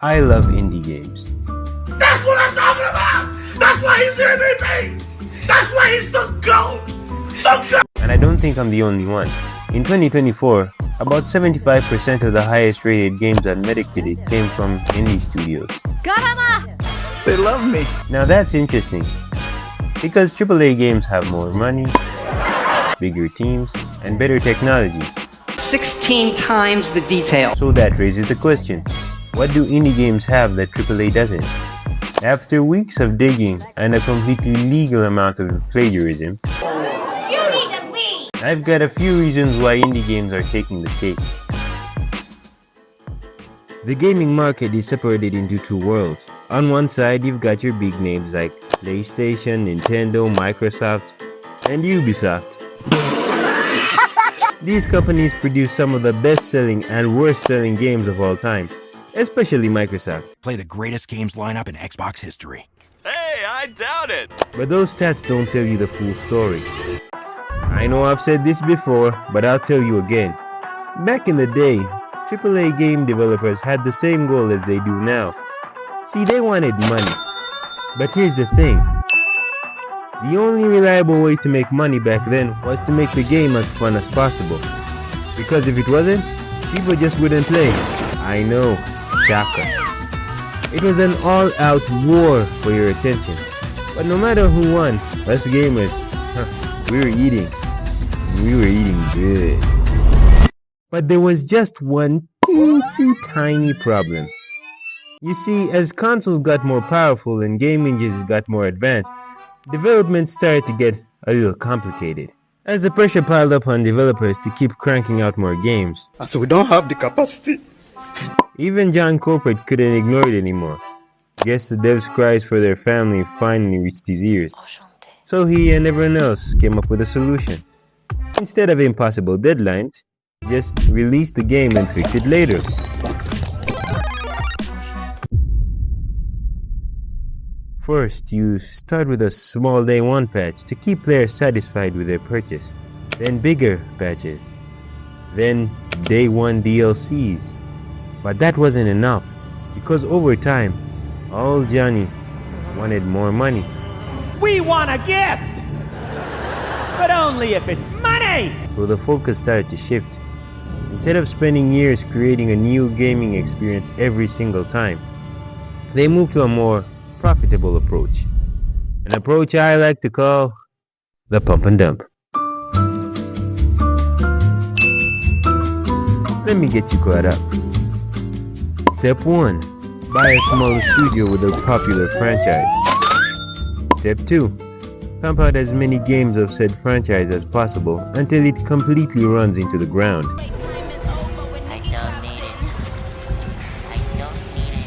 I love indie games. That's what I'm talking about! That's why he's the MVP! That's why he's the GOAT! The GOAT! And I don't think I'm the only one. In 2024, about 75% of the highest rated games on Metacritic came from indie studios. They love me. Now that's interesting, because AAA games have more money, bigger teams, and better technology. 16 times the detail. So that raises the question, what do indie games have that AAA doesn't? After weeks of digging and a completely legal amount of plagiarism, I've got a few reasons why indie games are taking the cake. The gaming market is separated into two worlds. On one side, you've got your big names like PlayStation, Nintendo, Microsoft, and Ubisoft. These companies produce some of the best-selling and worst-selling games of all time, especially Microsoft. Play the greatest games lineup in Xbox history. Hey, I doubt it! But those stats don't tell you the full story. I know I've said this before, but I'll tell you again. Back in the day, AAA game developers had the same goal as they do now. See, they wanted money. But here's the thing. The only reliable way to make money back then was to make the game as fun as possible. Because if it wasn't, people just wouldn't play. I know, shocker. It was an all-out war for your attention. But no matter who won, us gamers, we were eating. We were eating good. But there was just one teensy tiny problem. You see, as consoles got more powerful and game engines got more advanced, development started to get a little complicated. As the pressure piled up on developers to keep cranking out more games. So we don't have the capacity. Even John Corporate couldn't ignore it anymore. Guess the devs' cries for their family finally reached his ears. So he and everyone else came up with a solution. Instead of impossible deadlines, just release the game and fix it later. First, you start with a small day one patch to keep players satisfied with their purchase. Then bigger patches. Then day one DLCs. But that wasn't enough, because over time, all Johnny wanted more money. We want a gift! But only if it's money! So the focus started to shift. Instead of spending years creating a new gaming experience every single time, they moved to a more profitable approach. An approach I like to call the pump and dump. Let me get you caught up. Step 1. Buy a smaller studio with a popular franchise. Step 2. Pump out as many games of said franchise as possible until it completely runs into the ground.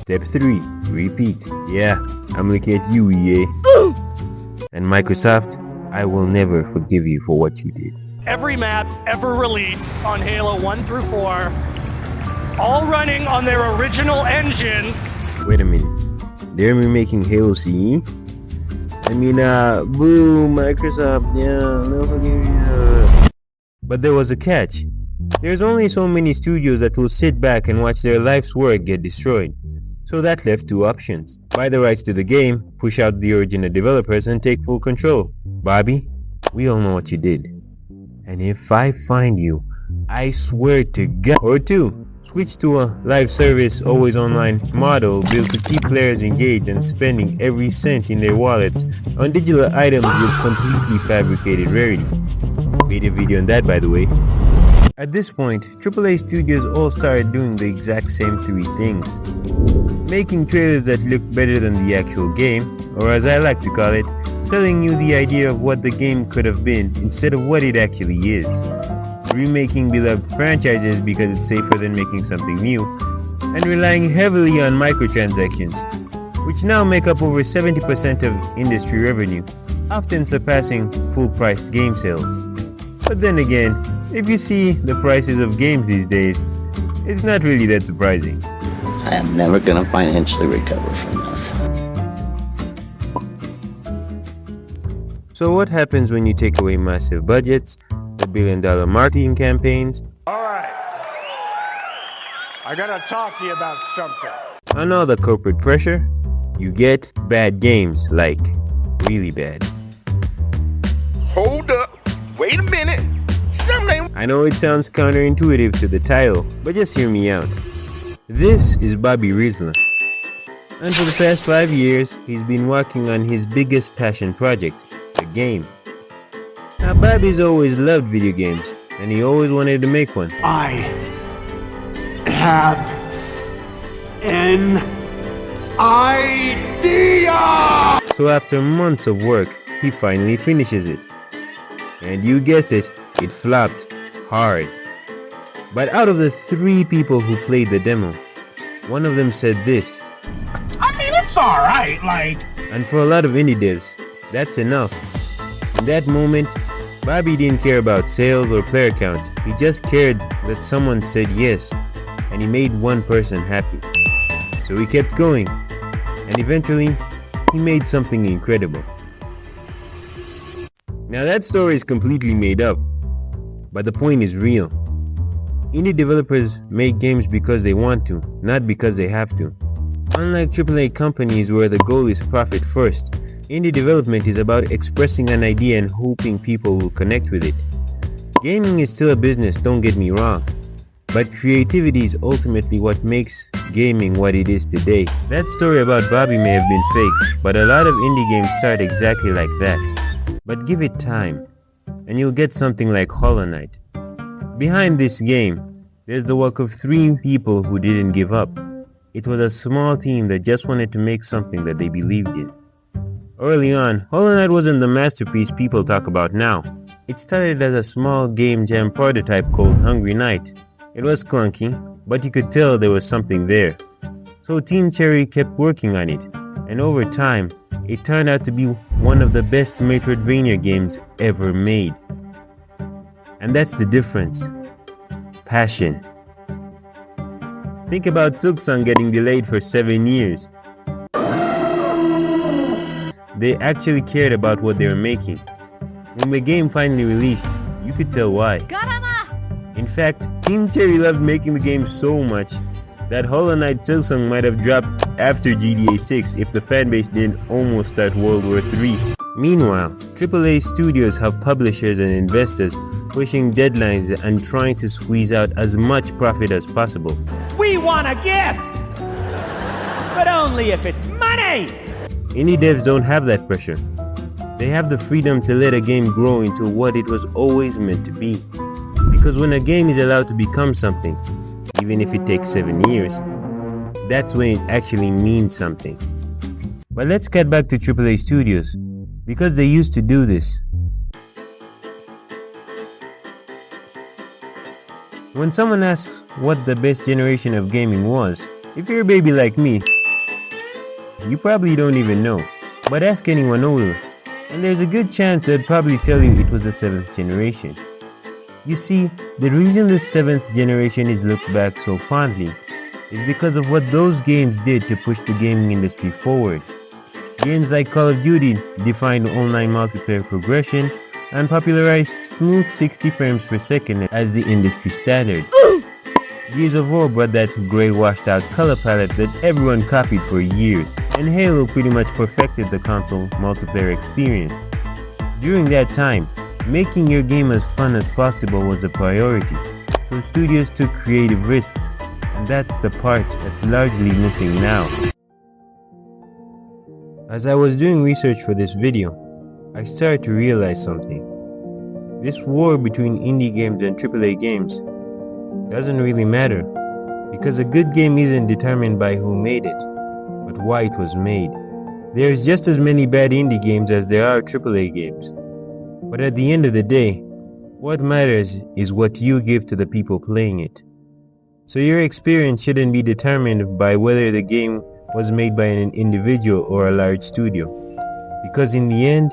Step 3. Repeat. Yeah, I'm looking at you, EA. And Microsoft, I will never forgive you for what you did. Every map ever released on Halo 1 through 4, all running on their original engines. Wait a minute. They're remaking Halo CE? I mean, boo, Microsoft, yeah, no forgive you. But there was a catch. There's only so many studios that will sit back and watch their life's work get destroyed. So that left two options. Buy the rights to the game, push out the original developers, and take full control. Bobby, we all know what you did. And if I find you, I swear to God. Or 2. Switch to a live service, always online model built to keep players engaged and spending every cent in their wallets on digital items with completely fabricated rarity. Made a video on that, by the way. At this point, AAA studios all started doing the exact same 3 things. Making trailers that look better than the actual game, or as I like to call it, selling you the idea of what the game could have been instead of what it actually is. Remaking beloved franchises because it's safer than making something new, and relying heavily on microtransactions, which now make up over 70% of industry revenue, often surpassing full-priced game sales. But then again, if you see the prices of games these days, it's not really that surprising. I am never going to financially recover from this. So what happens when you take away massive budgets, the billion-dollar marketing campaigns? All right. I gotta talk to you about something. On all the corporate pressure, you get bad games, like really bad. Hold up. Wait a minute. Something ain't. I know it sounds counterintuitive to the title, but just hear me out. This is Bobby Rizla. And for the past 5 years, he's been working on his biggest passion project, a game. Now Bobby's always loved video games, and he always wanted to make one. I have an idea! So after months of work, he finally finishes it. And you guessed it, it flopped hard. But out of the 3 people who played the demo, one of them said this. I mean, it's alright, like. And for a lot of indie devs, that's enough. In that moment, Bobby didn't care about sales or player count. He just cared that someone said yes, and he made one person happy. So he kept going, and eventually, he made something incredible. Now that story is completely made up, but the point is real. Indie developers make games because they want to, not because they have to. Unlike AAA companies where the goal is profit first, indie development is about expressing an idea and hoping people will connect with it. Gaming is still a business, don't get me wrong, but creativity is ultimately what makes gaming what it is today. That story about Bobby may have been fake, but a lot of indie games start exactly like that. But give it time, and you'll get something like Hollow Knight. Behind this game, there's the work of 3 people who didn't give up. It was a small team that just wanted to make something that they believed in. Early on, Hollow Knight wasn't the masterpiece people talk about now. It started as a small game jam prototype called Hungry Knight. It was clunky, but you could tell there was something there. So Team Cherry kept working on it, and over time, it turned out to be one of the best Metroidvania games ever made. And that's the difference. Passion. Think about Silksong getting delayed for 7 years. They actually cared about what they were making. When the game finally released, you could tell why. In fact, Team Cherry loved making the game so much that Hollow Knight Silksong might have dropped after GTA 6 if the fanbase didn't almost start World War III. Meanwhile, AAA studios have publishers and investors pushing deadlines and trying to squeeze out as much profit as possible. We want a gift! But only if it's money! Indie devs don't have that pressure. They have the freedom to let a game grow into what it was always meant to be. Because when a game is allowed to become something, even if it takes 7 years, that's when it actually means something. But let's get back to AAA studios, because they used to do this. When someone asks what the best generation of gaming was, if you're a baby like me, you probably don't even know. But ask anyone older, and there's a good chance they'd probably tell you it was the 7th generation. You see, the reason the 7th generation is looked back so fondly is because of what those games did to push the gaming industry forward. Games like Call of Duty defined online multiplayer progression and popularized smooth 60 frames per second as the industry standard. Gears of War brought that grey washed out color palette that everyone copied for years, and Halo pretty much perfected the console multiplayer experience. During that time, making your game as fun as possible was a priority, so studios took creative risks, and that's the part that's largely missing now. As I was doing research for this video, I started to realize something. This war between indie games and AAA games doesn't really matter, because a good game isn't determined by who made it, but why it was made. There's just as many bad indie games as there are AAA games. But at the end of the day, what matters is what you give to the people playing it. So your experience shouldn't be determined by whether the game was made by an individual or a large studio. Because in the end,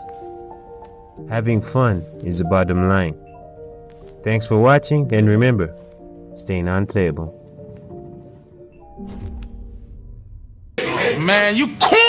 having fun is the bottom line. Thanks for watching, and remember, stay non-playable. Man, you corny!